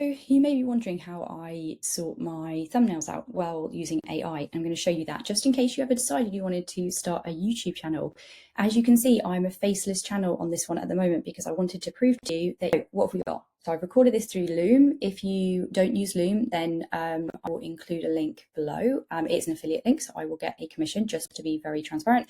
You may be wondering how I sort my thumbnails out while using AI. I'm going to show you that just in case you ever decided you wanted to start a YouTube channel. As you can see, I'm a faceless channel on this one at the moment because I wanted to prove to you that what have we got. So I've recorded this through Loom. If you don't use Loom, then I will include a link below. It's an affiliate link, so I will get a commission just to be very transparent.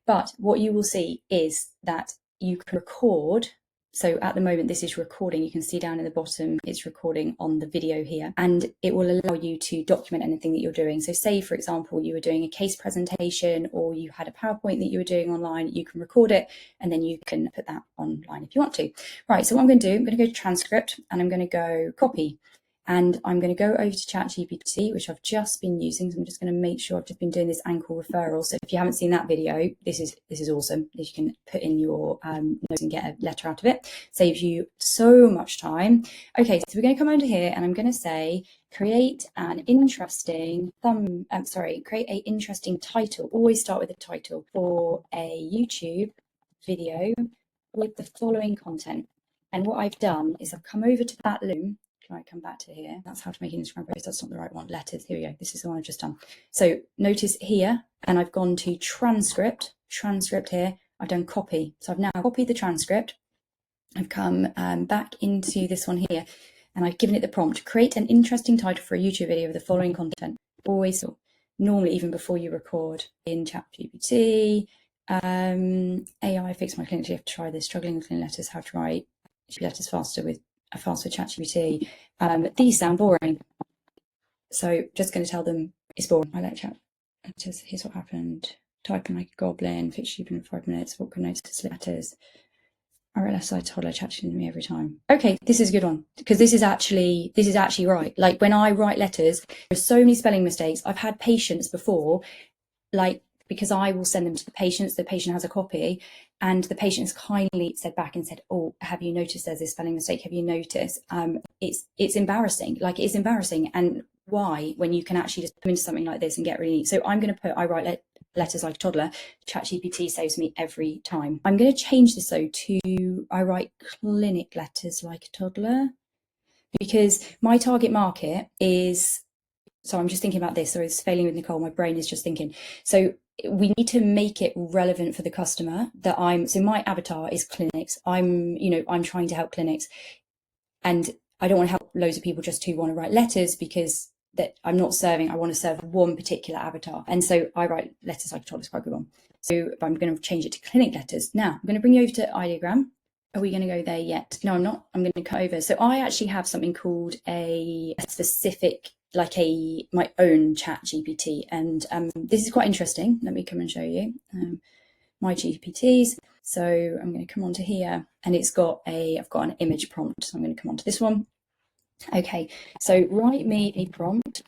But what you will see is that you can record. So at the moment, this is recording. You can see down in the bottom, it's recording on the video here, and it will allow you to document anything that you're doing. So say, for example, you were doing a case presentation or you had a PowerPoint that you were doing online, you can record it and then you can put that online if you want to. Right, so what I'm going to do, I'm going to go to transcript and I'm going to go copy. And I'm going to go over to ChatGPT, which I've just been using. So I'm just going to make sure I've just been doing this ankle referral. So if you haven't seen that video, this is awesome. You can put in your notes and get a letter out of it. Saves you so much time. Okay, so we're going to come over here and I'm going to say, create an interesting create an interesting title. Always start with a title for a YouTube video with the following content. And what I've done is I've come over to that Loom. Can I come back to here? That's how to make an Instagram post. That's not the right one. Letters. Here we go. This is the one I've just done. So notice here, and I've gone to transcript here. I've done copy. So I've now copied the transcript. I've come back into this one here, and I've given it the prompt, create an interesting title for a YouTube video with the following content. Always, normally even before you record in ChatGPT, AI fix my clinic. You have to try this. Struggling with clinic letters, how to write letters faster with ChatGPT. These sound boring, so just going to tell them it's boring. I let chat. Just here's what happened. Typing like a goblin. Fix stupid in 5 minutes. What can notice letters? I write less. I told her chatting to me every time. Okay, this is a good one because this is actually right. Like when I write letters, there's so many spelling mistakes. I've had patients before, like, because I will send them to the patient has a copy, and the patient has kindly said back and said, oh, have you noticed there's this spelling mistake? Have you noticed? It's embarrassing. Like, it's embarrassing. And why, when you can actually just come into something like this and get really neat? So I'm going to put, I write letters like a toddler. ChatGPT saves me every time. I'm going to change this though to, I write clinic letters like a toddler, because my target market is, so I'm just thinking about this. So it's failing with Nicole. My brain is just thinking. So we need to make it relevant for the customer that so my avatar is clinics. I'm trying to help clinics, and I don't want to help loads of people just who want to write letters, because that I'm not serving. I want to serve one particular avatar. And so I write letters like a toddler's quite a good one. So I'm going to change it to clinic letters. Now I'm going to bring you over to Ideogram. Are we going to go there yet? No, I'm not. I'm going to come over. So I actually have something called a specific, like my own ChatGPT, and this is quite interesting. Let me come and show you my GPTs. So I'm going to come onto here, and I've got an image prompt. So I'm going to come onto this one. Okay, so write me a prompt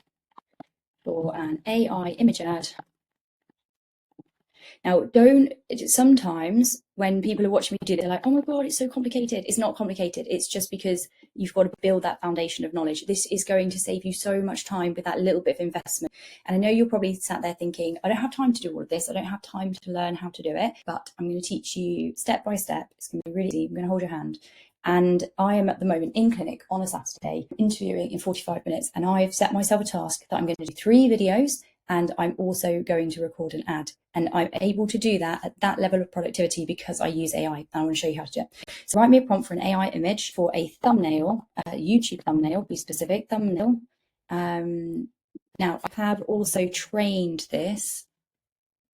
for an AI image ad. Now, sometimes when people are watching me do it, they're like, oh my God, it's so complicated. It's not complicated. It's just because you've got to build that foundation of knowledge. This is going to save you so much time with that little bit of investment. And I know you're probably sat there thinking, I don't have time to do all of this. I don't have time to learn how to do it, but I'm going to teach you step by step. It's going to be really easy. I'm going to hold your hand. And I am at the moment in clinic on a Saturday, interviewing in 45 minutes. And I've set myself a task that I'm going to do 3 videos, and I'm also going to record an ad. And I'm able to do that at that level of productivity because I use AI. And I want to show you how to do it. So write me a prompt for an AI image for a thumbnail, a YouTube thumbnail, be specific, thumbnail. Now, I have also trained this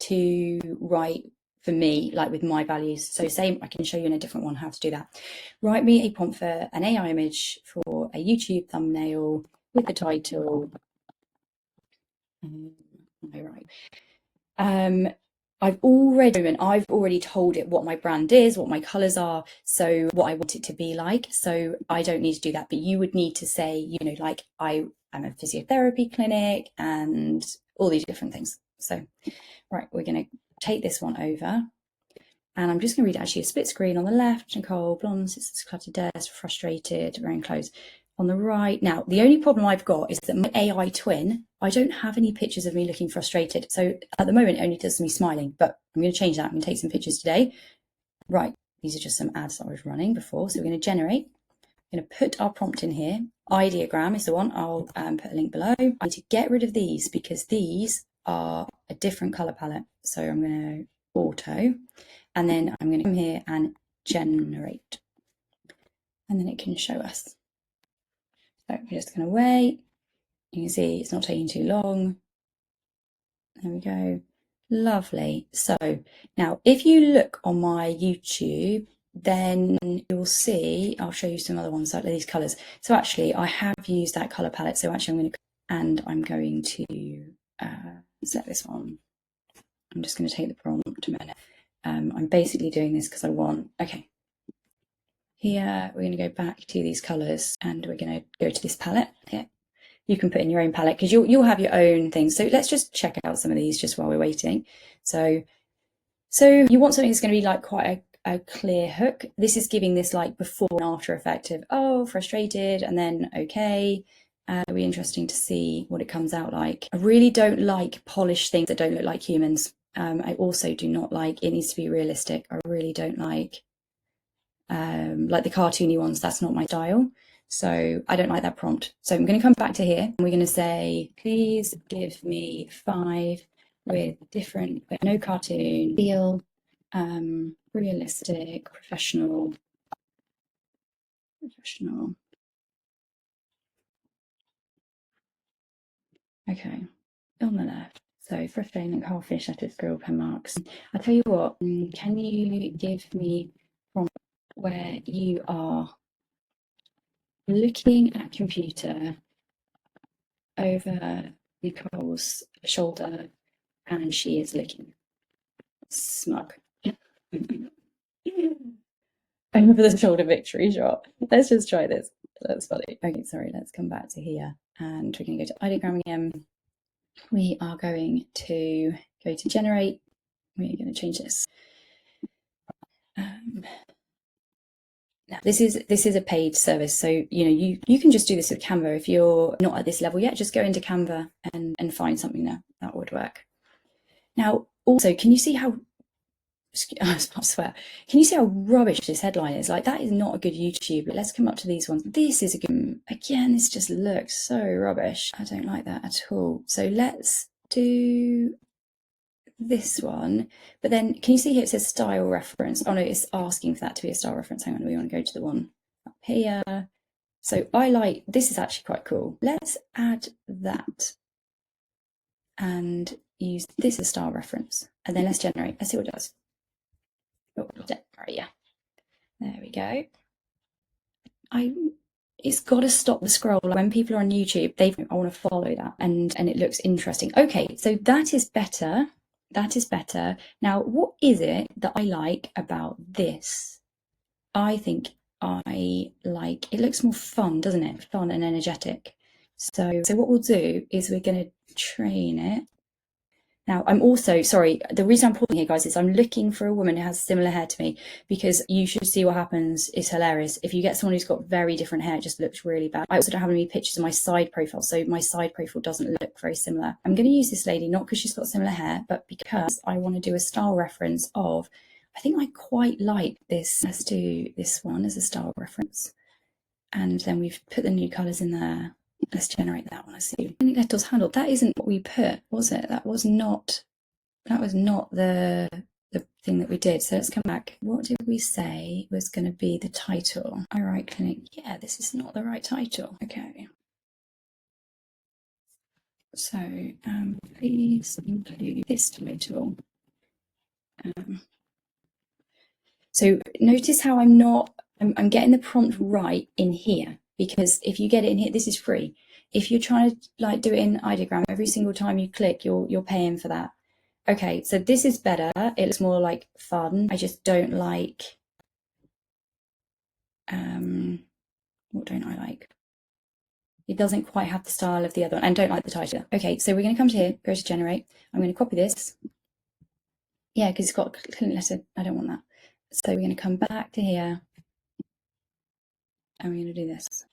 to write for me, like with my values. So same, I can show you in a different one how to do that. Write me a prompt for an AI image for a YouTube thumbnail with the title. I've already told it what my brand is, what my colors are, so what I want it to be like. So I don't need to do that, but you would need to say, like I'm a physiotherapy clinic and all these different things. So, right, we're going to take this one over, and I'm just going to read actually a split screen on the left. Nicole, blonde, sits at cluttered desk, frustrated, wearing clothes. On the right, now the only problem I've got is that my AI twin, I don't have any pictures of me looking frustrated. So at the moment, it only does me smiling, but I'm going to change that. I'm going to take some pictures today. Right, these are just some ads that I was running before. So we're going to generate. going to put our prompt in here. Ideogram is the one. I'll put a link below. I need to get rid of these because these are a different color palette. So I'm going to auto, and then I'm going to come here and generate, and then it can show us. So we're just going to wait. You can see it's not taking too long. There we go. Lovely. So now if you look on my YouTube, then you'll see, I'll show you some other ones like these colors. So actually I have used that color palette. So actually I'm going to select this one. I'm just going to take the prompt a minute. I'm basically doing this because I want, okay. Here we're going to go back to these colors and we're going to go to this palette here. You can put in your own palette because you'll have your own things. So let's just check out some of these just while we're waiting. So you want something that's going to be like quite a clear hook. This is giving this like before and after effect of, oh, frustrated, and then okay. It'll be interesting to see what it comes out like. I really don't like polished things that don't look like humans. I also do not like, it needs to be realistic. I really don't like the cartoony ones. That's not my style. So I don't like that prompt. So I'm going to come back to here and we're going to say, please give me 5 with different, but no cartoon, feel realistic, professional. Okay, on the left. So frustrating like half-fish at its grill pen marks. I'll tell you what, can you give me from where you are looking at computer over Nicole's shoulder and she is looking smug. Over the shoulder victory shot. Let's just try this. That's funny. Okay, sorry, let's come back to here and we're going to go to Ideogram again. We are going to go to generate. We're going to change this. Now this is a paid service, so you can just do this with Canva. If you're not at this level yet, just go into Canva and find something there that would work. Now also, can you see how I swear, can you see how rubbish this headline is? Like, that is not a good YouTube. Let's come up to these ones. This is a good, again, this just looks so rubbish. I don't like that at all. So let's do this one. But then can you see here it says style reference? Oh no, it's asking for that to be a style reference. Hang on, we want to go to the one up here. So I like, this is actually quite cool. Let's add that and use this as style reference. And then let's generate. Let's see what it does. Oh, yeah, there we go. It's got to stop the scroll. When people are on YouTube, I want to follow that, and it looks interesting. Okay, so that is better. That is better. Now, what is it that I like about this? I think I like, it looks more fun, doesn't it? Fun and energetic. So what we'll do is we're going to train it. Now, I'm also, sorry, the reason I'm pausing here, guys, is I'm looking for a woman who has similar hair to me, because you should see what happens. It's hilarious. If you get someone who's got very different hair, it just looks really bad. I also don't have any pictures of my side profile, so my side profile doesn't look very similar. I'm going to use this lady, not because she's got similar hair, but because I want to do a style reference of, I think I quite like this. Let's do this one as a style reference. And then we've put the new colours in there. Let's generate that one. I see. I think that does handle. That isn't what we put, was it? That was not the thing that we did. So let's come back. What did we say was going to be the title? I right click. Yeah, this is not the right title. Okay. So please include this title. So notice how I'm getting the prompt right in here, because if you get it in here, this is free. If you're trying to like do it in Ideogram, every single time you click, you're paying for that. Okay, so this is better. It looks more like fun. I just don't like, what don't I like? It doesn't quite have the style of the other one, and don't like the title. Okay, so we're going to come to here, go to generate. I'm going to copy this. Yeah, because it's got a clean letter. I don't want that. So we're going to come back to here and we're going to do this.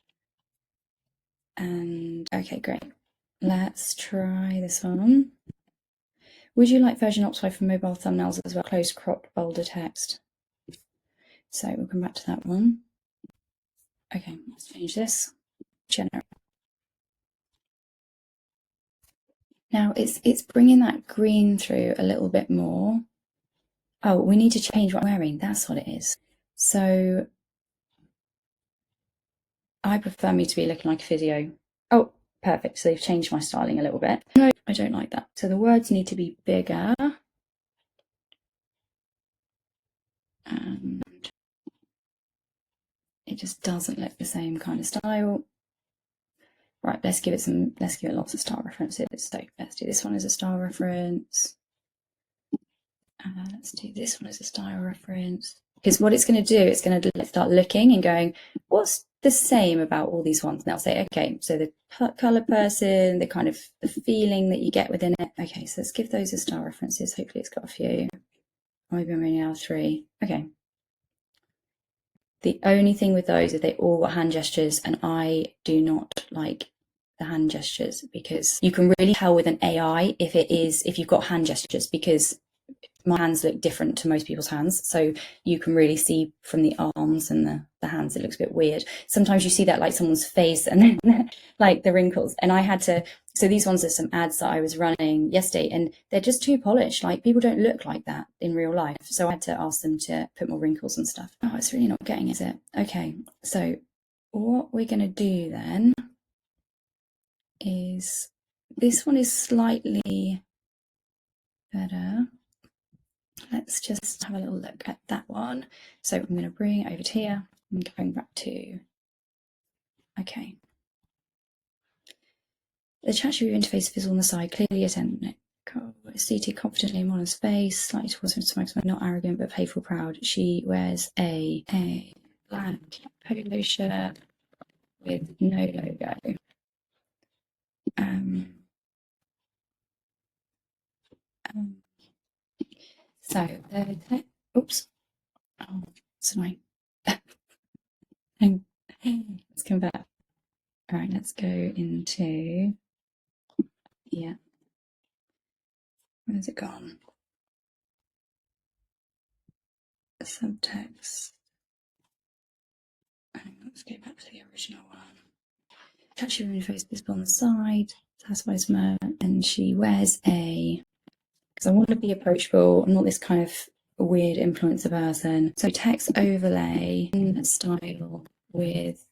And okay, great. Let's try this one. Would you like version optimized for mobile thumbnails as well? Close cropped bolder text. So we'll come back to that one. Okay, let's change this. Generate. Now it's bringing that green through a little bit more. Oh, we need to change what I'm wearing. That's what it is. So I prefer me to be looking like a physio. Oh, perfect. So they've changed my styling a little bit. No, I don't like that. So the words need to be bigger. And it just doesn't look the same kind of style. Right, let's give it lots of style references. So let's do this one as a style reference. Let's do this one as a style reference. Because what it's going to do, it's going to start looking and going, what's the same about all these ones? And I'll say, okay, so the color person, the kind of the feeling that you get within it. Okay, so let's give those as style references. Hopefully it's got a few. Maybe I'm only out 3. Okay. The only thing with those is they all got hand gestures, and I do not like the hand gestures because you can really tell with an AI if you've got hand gestures, because my hands look different to most people's hands. So you can really see from the arms and the hands, it looks a bit weird. Sometimes you see that like someone's face and then like the wrinkles. And I had to, so these ones are some ads that I was running yesterday, and they're just too polished. Like people don't look like that in real life. So I had to ask them to put more wrinkles and stuff. Oh, it's really not getting, is it? Okay. So what we're going to do then is, this one is slightly better. Let's just have a little look at that one. So I'm going to bring it over to here. I'm going back to, okay. The ChatGPT interface visible on the side, clearly attendant. Seated confidently in Molly's face, slightly towards him, smokes, not arrogant but playful, proud. She wears a black polo shirt with no logo. So the oops, oh, it's annoying. Let's come back. All right, let's go into, yeah. Where's it gone? Subtext. Let's go back to the original one. Touch your face visible on the side. Satisfies her, and she wears a, because I want to be approachable. I'm not this kind of weird influencer person. So text overlay in style with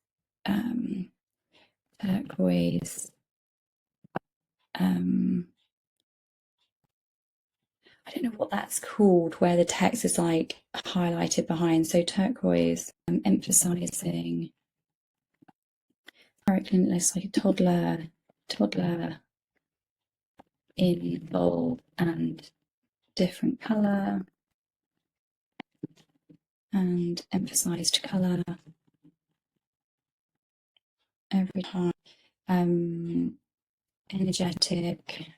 turquoise. I don't know what that's called, where the text is like highlighted behind. So turquoise, emphasizing looks like a toddler in bold and different color, and emphasized color every time. Energetic,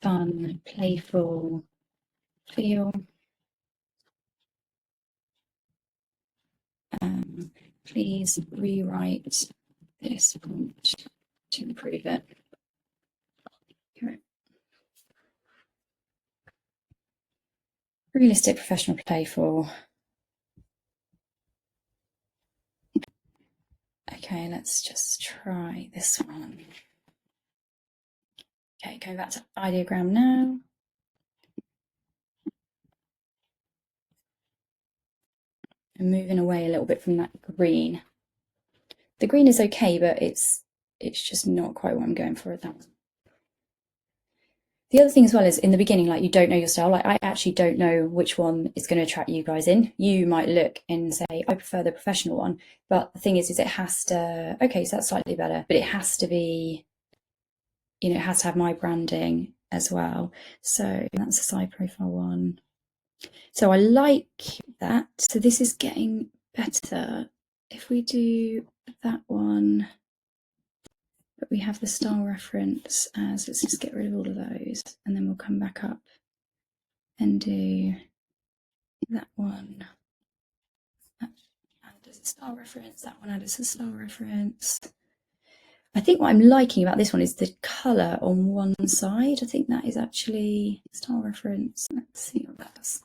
fun, playful feel. Please rewrite this prompt to improve it. Realistic, professional, playful. Okay, let's just try this one. Okay, go back to Ideogram now. And moving away a little bit from that green. The green is okay, but it's just not quite what I'm going for at that. The other thing as well is, in the beginning, like, you don't know your style. Like, I actually don't know which one is going to attract you guys in. You might look and say, I prefer the professional one. But the thing is it has to, okay, so that's slightly better, but it has to be, you know, it has to have my branding as well. So that's a side profile one. So I like that. So this is getting better. If we do that one, but we have the style reference as, let's just get rid of all of those, and then we'll come back up and do that one. That add as a style reference, that one add as a style reference. I think what I'm liking about this one is the colour on one side. I think that is actually style reference. Let's see what that does.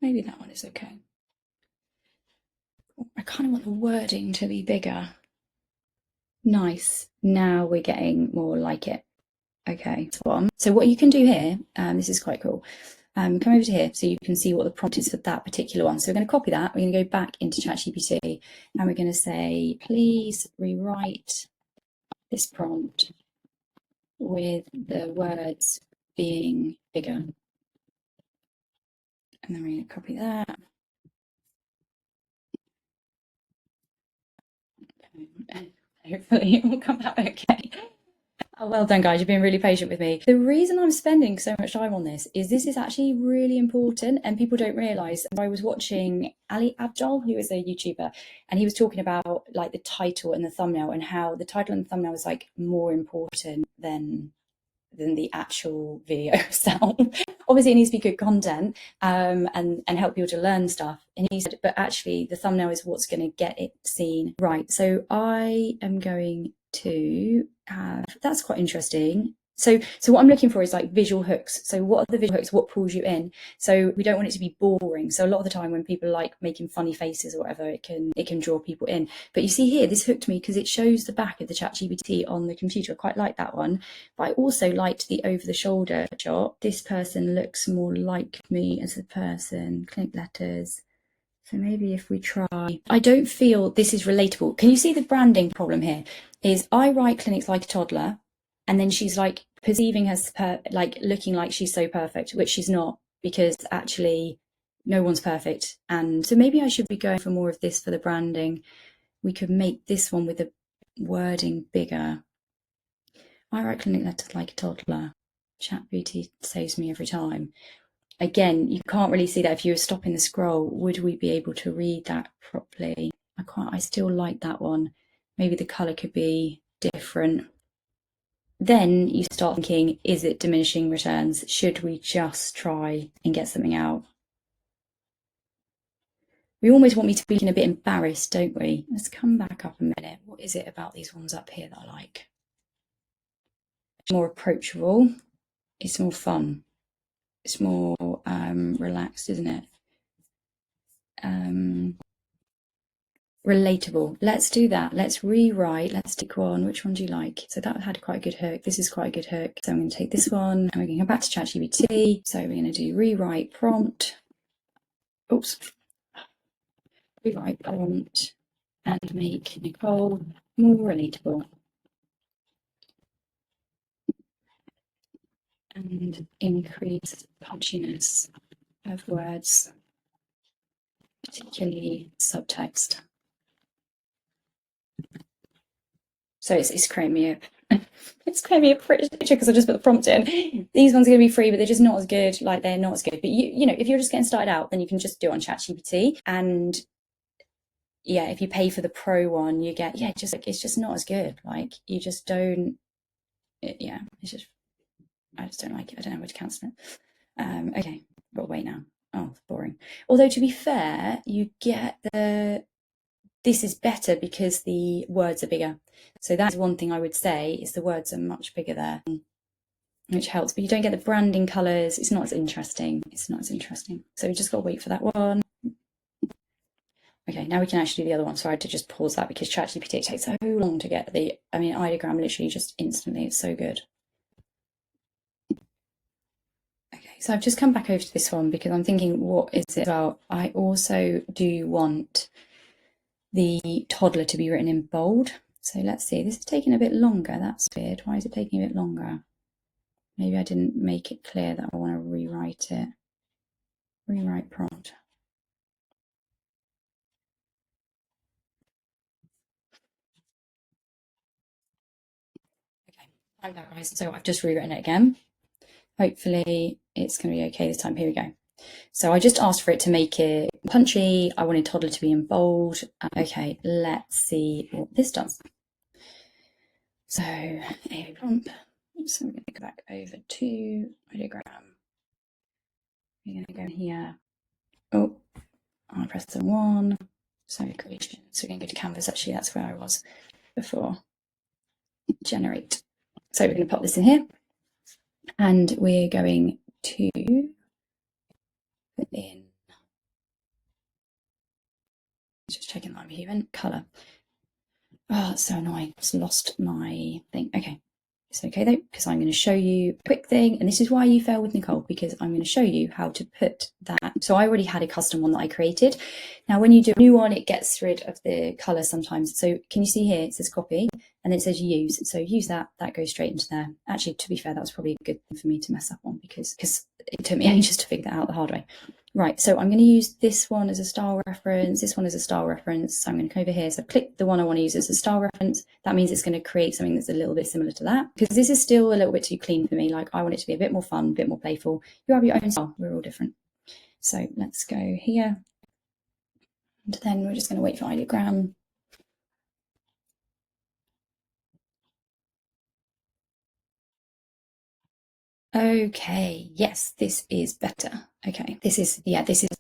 Maybe that one is okay. I kind of want the wording to be bigger. Nice. Now we're getting more like it. Okay, so what you can do here, this is quite cool. Come over to here so you can see what the prompt is for that particular one. So we're going to copy that. We're going to go back into ChatGPT and we're going to say, please rewrite this prompt with the words being bigger. And then we're going to copy that. Okay. Hopefully it will come out okay. Oh, well done, guys. You've been really patient with me. The reason I'm spending so much time on this is actually really important and people don't realise. I was watching Ali Abdul, who is a YouTuber, and he was talking about like the title and the thumbnail and how the title and the thumbnail is like more important than the actual video itself. Obviously, it needs to be good content and help people to learn stuff. And he said, but actually, the thumbnail is what's going to get it seen. Right. So I am going to have, that's quite interesting. So what I'm looking for is like visual hooks. So what are the visual hooks? What pulls you in? So we don't want it to be boring. So a lot of the time when people like making funny faces or whatever, it can draw people in. But you see here, this hooked me because it shows the back of the ChatGPT on the computer. I quite like that one. But I also liked the over the shoulder shot. This person looks more like me as a person. Click letters. So maybe if we try, I don't feel this is relatable. Can you see the branding problem here? Is I write clinics like a toddler, and then she's like perceiving her like looking like she's so perfect, which she's not, because actually no one's perfect. And so maybe I should be going for more of this for the branding. We could make this one with the wording bigger. I write clinic letters like a toddler. ChatGPT saves me every time. Again, you can't really see that if you were stopping the scroll. Would we be able to read that properly? I still like that one. Maybe the colour could be different. Then you start thinking, is it diminishing returns? Should we just try and get something out? We almost want me to be a bit embarrassed, don't we? Let's come back up a minute. What is it about these ones up here that I like? It's more approachable. It's more fun. It's more relaxed, isn't it? Relatable. Let's do that. Let's rewrite. Let's take one. Which one do you like? So that had quite a good hook. This is quite a good hook. So I'm going to take this one and we're going to go back to ChatGPT. So we're going to do rewrite prompt. Oops. Rewrite prompt and make Nicole more relatable. And increase punchiness of words, particularly subtext. So it's creating me it's creating me a pretty picture because I just put the prompt in. These ones are going to be free, but they're just not as good. Like they're not as good. But you know, if you're just getting started out, then you can just do it on ChatGPT. And yeah, if you pay for the pro one, you get just like it's just not as good. Like you just don't. Yeah, it's just I just don't like it. I don't know where to cancel it. Okay, got to wait now. Oh, boring. Although to be fair, you get the. This is better because the words are bigger. So that's one thing I would say is the words are much bigger there, which helps. But you don't get the branding colours. It's not as interesting. It's not as interesting. So we just got to wait for that one. Okay, now we can actually do the other one. So I had to just pause that because ChatGPT takes so long to get Ideogram literally just instantly. It's so good. Okay, so I've just come back over to this one because I'm thinking, what is it about? I also do want the toddler to be written in bold. So let's see, this is taking a bit longer. That's weird. Why is it taking a bit longer? Maybe I didn't make it clear that I want to rewrite it. Rewrite prompt. Okay, I'm back, guys. So I've just rewritten it again. Hopefully it's going to be okay this time. Here we go. So I just asked for it to make it punchy. I wanted toddler to be in bold. Okay, let's see what this does. So a prompt. So we're going to go back over to Ideogram. We're going to go here. Oh, I pressed the one. So creation. So we're going to go to canvas. Actually, that's where I was before. Generate. So we're going to pop this in here. And we're going to put in human colour. Oh, that's so annoying. Just lost my thing. Okay. It's okay though, because I'm going to show you a quick thing, and this is why you fail with Nicole, because I'm going to show you how to put that. So I already had a custom one that I created. Now, when you do a new one, it gets rid of the color sometimes. So can you see here, it says copy, and then it says use. So use that, that goes straight into there. Actually, to be fair, that was probably a good thing for me to mess up on, because it took me ages to figure that out the hard way. Right, so I'm going to use this one as a style reference, this one as a style reference. So I'm going to come over here. So click the one I want to use as a style reference. That means it's going to create something that's a little bit similar to that, because this is still a little bit too clean for me. Like, I want it to be a bit more fun, a bit more playful. You have your own style. We're all different. So let's go here. And then we're just going to wait for Ideogram. Okay, yes, this is better. Okay, this is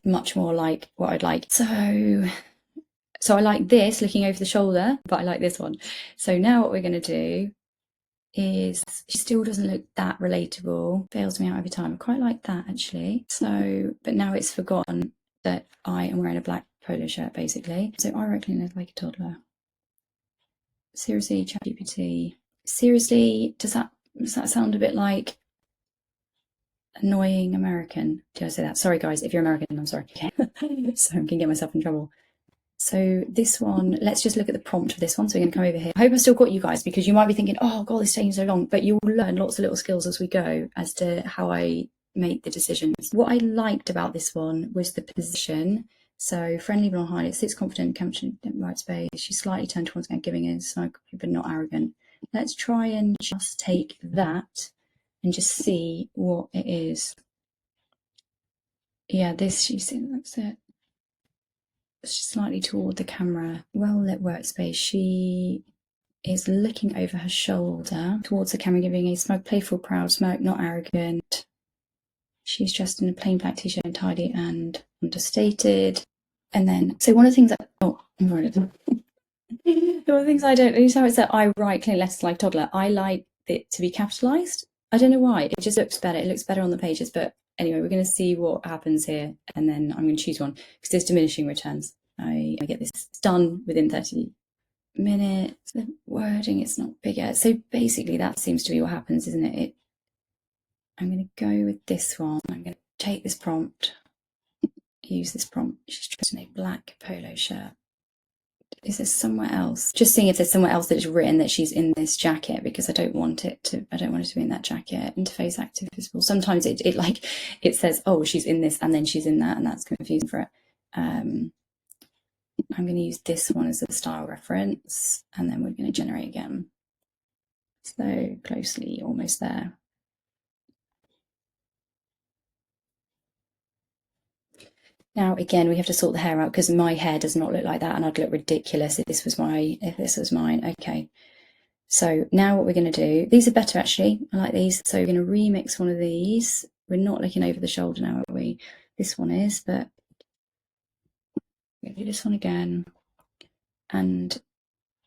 much more like what I'd like. So I like this looking over the shoulder, but I like this one. So now what we're going to do is, she still doesn't look that relatable, fails me out every time. I quite like that actually. So, but now it's forgotten that I am wearing a black polo shirt basically. So I reckon it's like a toddler. Seriously, ChatGPT. Seriously, does that sound a bit like annoying American? Did I say that? Sorry guys, if you're American, I'm sorry. Okay. So I'm gonna get myself in trouble. So this one, let's just look at the prompt for this one. So we're going to come over here. I hope I still got you guys, because you might be thinking, oh God, it's taking so long, but you'll learn lots of little skills as we go as to how I make the decisions. What I liked about this one was the position. So friendly but not high, it sits confident, captured in right space. She's slightly turned towards giving it, but not arrogant. Let's try and just take that and just see what it is. Yeah, this, you see, that's it. She's slightly toward the camera. Well-lit workspace. She is looking over her shoulder towards the camera, giving a smug, playful, proud smirk, not arrogant. She's dressed in a plain black t-shirt, tidy and understated. And then, so one of the things that, oh, I'm worried. One of the things I don't, you know how it's that I write clearly letters like toddler, I like it to be capitalized. I don't know why, it just looks better. It looks better on the pages, but anyway, we're going to see what happens here, and then I'm going to choose one, because there's diminishing returns. I get this done within 30 minutes. The wording is not bigger. So basically that seems to be what happens, isn't it? I'm going to go with this one. I'm going to take this prompt, use this prompt. She's dressed in a black polo shirt. Is there somewhere else? Just seeing if there's somewhere else that it's written that she's in this jacket, because I don't want it to be in that jacket. Interface active visible. Sometimes it says, oh, she's in this and then she's in that, and that's confusing for it. I'm going to use this one as a style reference, and then we're going to generate again. So closely, almost there. Now again, we have to sort the hair out, because my hair does not look like that, and I'd look ridiculous if this was mine. Okay. So now what we're going to do, these are better actually. I like these. So we're going to remix one of these. We're not looking over the shoulder now, are we? This one is, but we're going to do this one again. And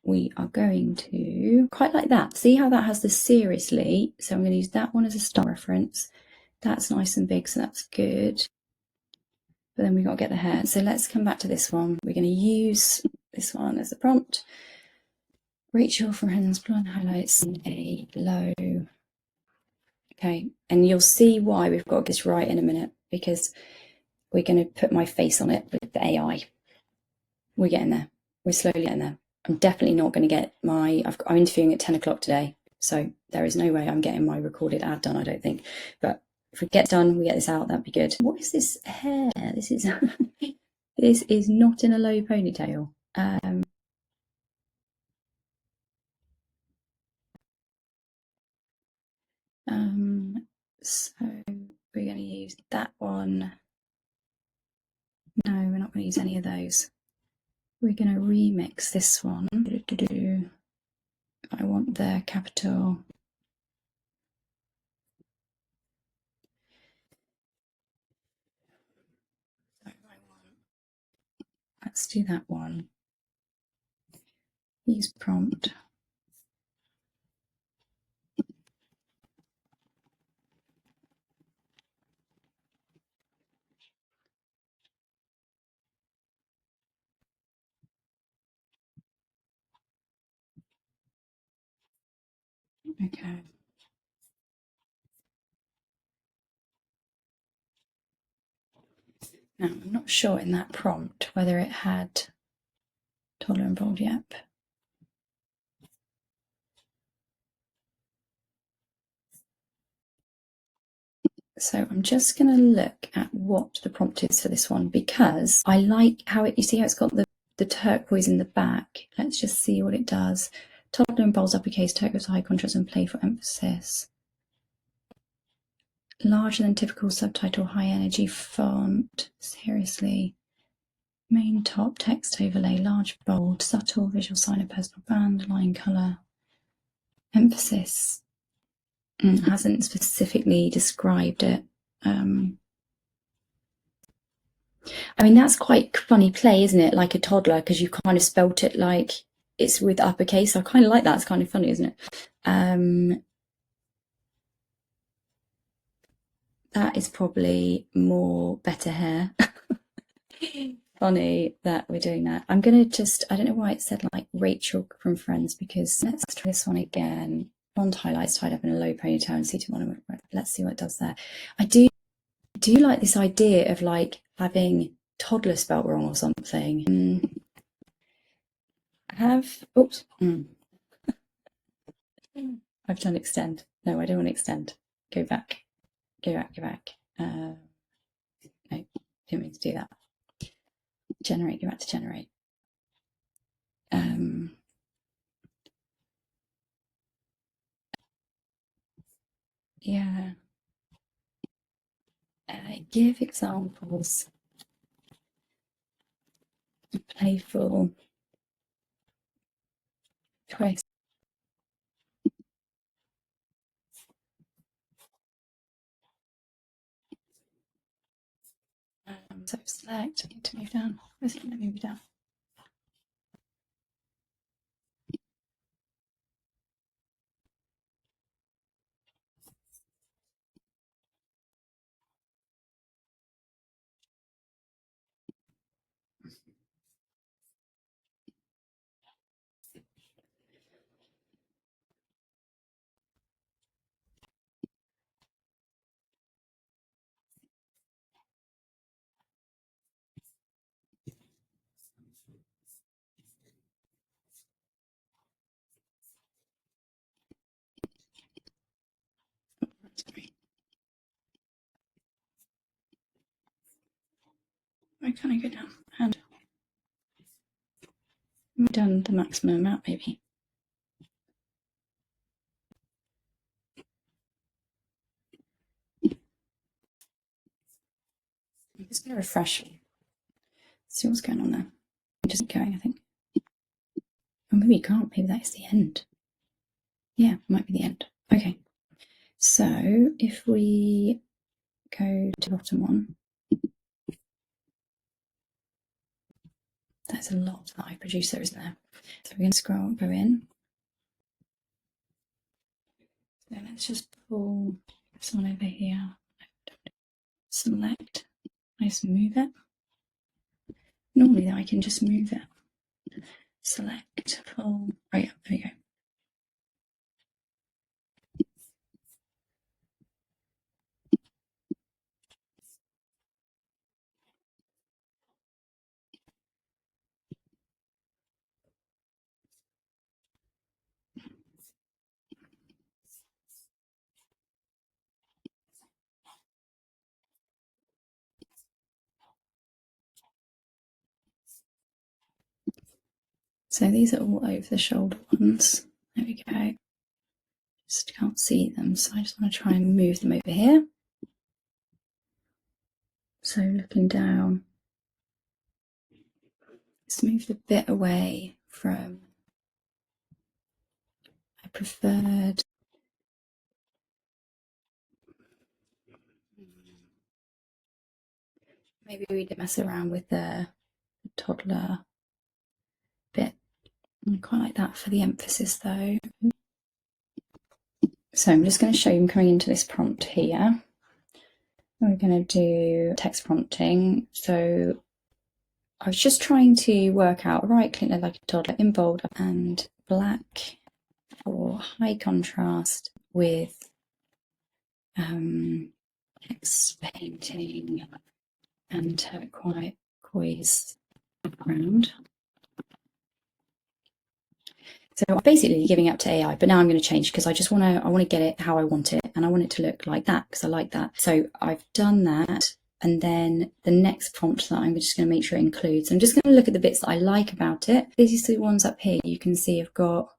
we are going to quite like that. See how that has the seriously? So I'm going to use that one as a style reference. That's nice and big, so that's good. But then we've got to get the hair. So let's come back to this one. We're going to use this one as a prompt. Rachel Friends, blonde highlights in a low. Okay, and you'll see why we've got this right in a minute, because we're going to put my face on it with the AI. We're getting there. We're slowly getting there. I'm definitely not going to get I'm interviewing at 10 o'clock today, so there is no way I'm getting my recorded ad done, I don't think. But if we get done, we get this out, that'd be good. What is this hair? This is this is not in a low ponytail. So we're going to use that one. No, we're not going to use any of those. We're going to remix this one. I want the capital. Let's do that one. Use prompt. Okay. Now, I'm not sure in that prompt whether it had toddler involved yet. So I'm just going to look at what the prompt is for this one, because I like how you see how it's got the turquoise in the back. Let's just see what it does. Toddler in bold uppercase, turquoise high contrast and playful emphasis. Larger than typical subtitle, high energy font. Seriously. Main top, text overlay, large bold, subtle visual sign of personal brand, line colour. Emphasis. Hasn't specifically described it. I mean, that's quite funny play, isn't it? Like a toddler, because you kind of spelt it like it's with uppercase. I kind of like that. It's kind of funny, isn't it? That is probably more better hair. Funny that we're doing that. I'm going to just, I don't know why it said like Rachel from Friends, because let's try this one again. Blonde highlights tied up in a low ponytail and seated one. Let's see what it does there. I do like this idea of like having toddler spelt wrong or something. Oops. I've done extend. No, I don't want to extend. Go back. No, didn't mean to do that. Generate, go back to generate. Yeah. Give examples. Playful. Twist. So select, I need to move down. Where's it going to move down? Where can I go down? And we've done the maximum amount, maybe. I'm just going to refresh. See what's going on there. I'm just going, I think. Oh, maybe you can't. Maybe that is the end. Yeah, it might be the end. Okay. So if we go to the bottom one, that's a lot that I produced there, isn't there? So we're going to scroll, go in. So let's just pull this one over here. Select. I just move it. Normally I can just move it. Select, pull. Oh yeah, there we go. So these are all over the shoulder ones. There we go. Just can't see them, so I just want to try and move them over here. So looking down, it's moved a bit away from, I preferred, maybe we did mess around with the toddler bit. I quite like that for the emphasis though. So I'm just going to show you, I'm coming into this prompt here. We're going to do text prompting. So I was just trying to work out, right click like a toddler in bold and black for high contrast with text painting and turquoise background. So I'm basically giving up to AI, but now I'm going to change because I want to get it how I want it, and I want it to look like that because I like that. So I've done that, and then the next prompt that I'm just going to make sure it includes, I'm just going to look at the bits that I like about it. These are the ones up here. You can see I've got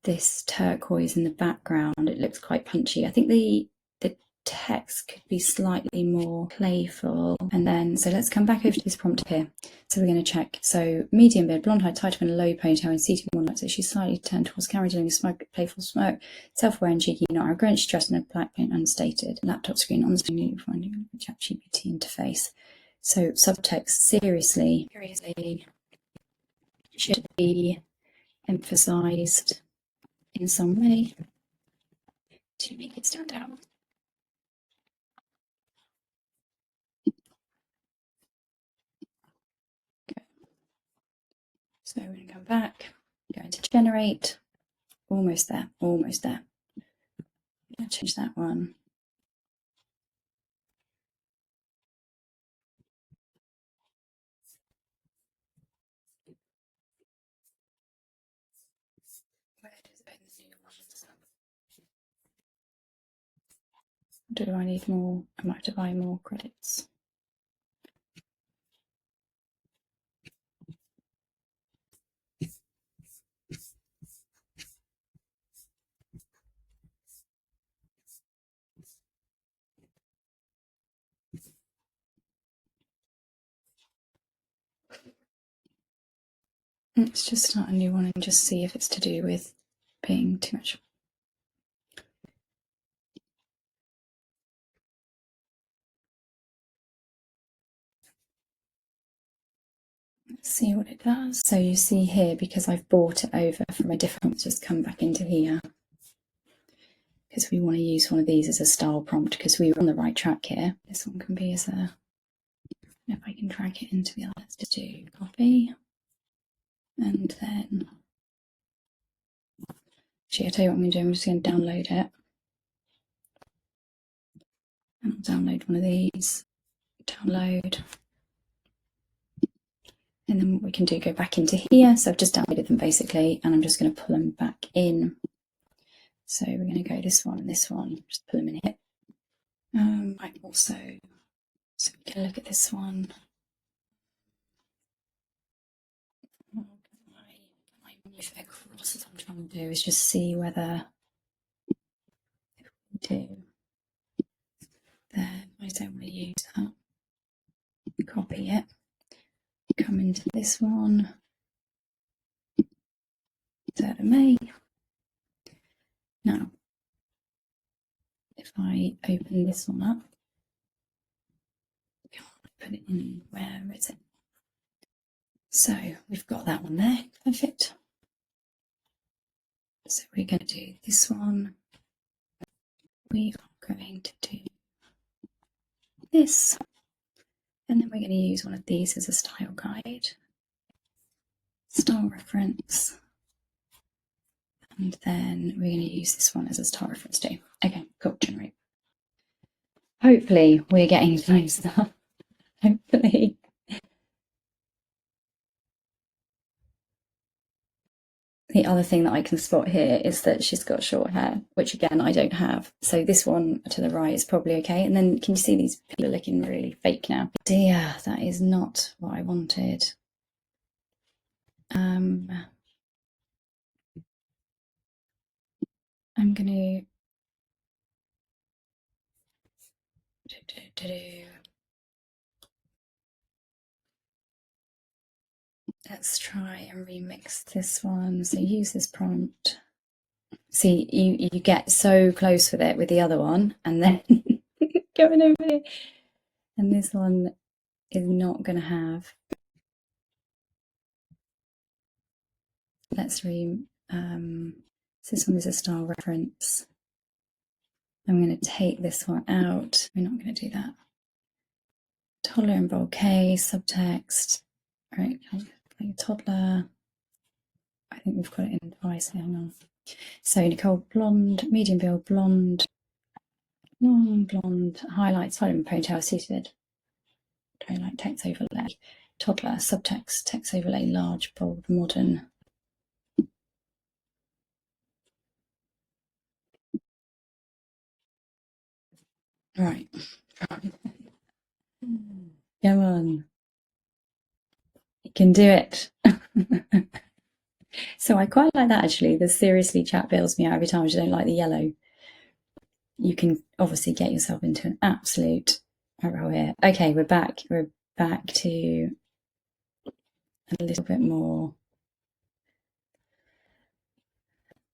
this turquoise in the background. It looks quite punchy. I think the text could be slightly more playful. And then, so let's come back over to this prompt here. So we're going to check. So medium beard, blonde hair, tight in a low ponytail, and seated more like so. She's slightly turned towards camera, doing a smoke, playful smoke, self-aware and cheeky, not arrogant. She's dressed in a black paint, unstated. Laptop screen on the screen, finding a ChatGPT interface. So subtext, seriously should be emphasized in some way to make it stand out. Okay. So we're going to come back, going to generate, almost there, almost there. I'm going to change that one. Where does it open the new ones? Do I need more? I might have to buy more credits. Let's just start a new one and just see if it's to do with being too much. Let's see what it does. So you see here, because I've brought it over from a different, just come back into here. Because we want to use one of these as a style prompt because we were on the right track here. This one can be as a, if I can drag it into the other, let's just do copy. And then, actually, I'll tell you what I'm going to do. I'm just going to download it. And I'll download one of these. Download. And then what we can do, go back into here. So I've just downloaded them basically, and I'm just going to pull them back in. So we're going to go this one and this one, just pull them in here. I also, so we can look at this one. Can I move it across as I'm trying to do is just see whether if we do there, I don't want to use that. Copy it, come into this one, 3rd of May. Now, if I open this one up, put it in, where is it? So we've got that one there, perfect. So we're going to do this one. We are going to do this, and then we're going to use one of these as a style guide, style reference, and then we're going to use this one as a style reference too. Okay, cool, generate. Hopefully we're getting closer. Hopefully. The other thing that I can spot here is that she's got short hair, which again I don't have. So this one to the right is probably okay. And then can you see these people are looking really fake now? Dear, that is not what I wanted. I'm going to let's try and remix this one. So use this prompt. See, you get so close with it with the other one, and then going over here. And this one is not going to have. Let's so this one is a style reference. I'm going to take this one out. We're not going to do that. Toddler in bold K, subtext. All right, toddler. I think we've got it in twice. Hang on. So Nicole, blonde, medium build, blonde, long blonde, highlights, highlight ponytail, suited. Highlight, text overlay, toddler, subtext, text overlay, large, bold, modern. Right. Come on. You can do it. So I quite like that actually. The seriously chat bails me out every time I don't like the yellow. You can obviously get yourself into an absolute row here. Okay, we're back. We're back to a little bit more.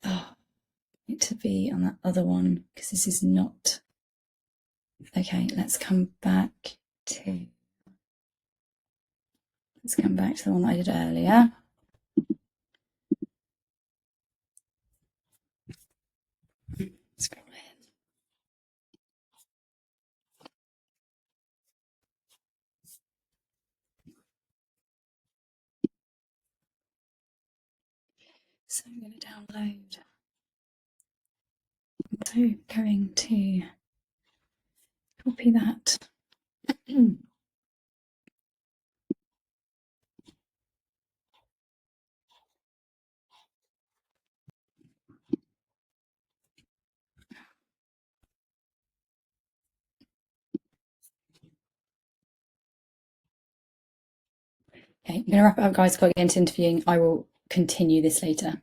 Oh, it to be on that other one because this is not. Okay, let's come back to. Let's come back to the one that I did earlier. Scroll in. So I'm going to download. So going to copy that. Okay, I'm going to wrap it up, guys. Got to get into interviewing. I will continue this later.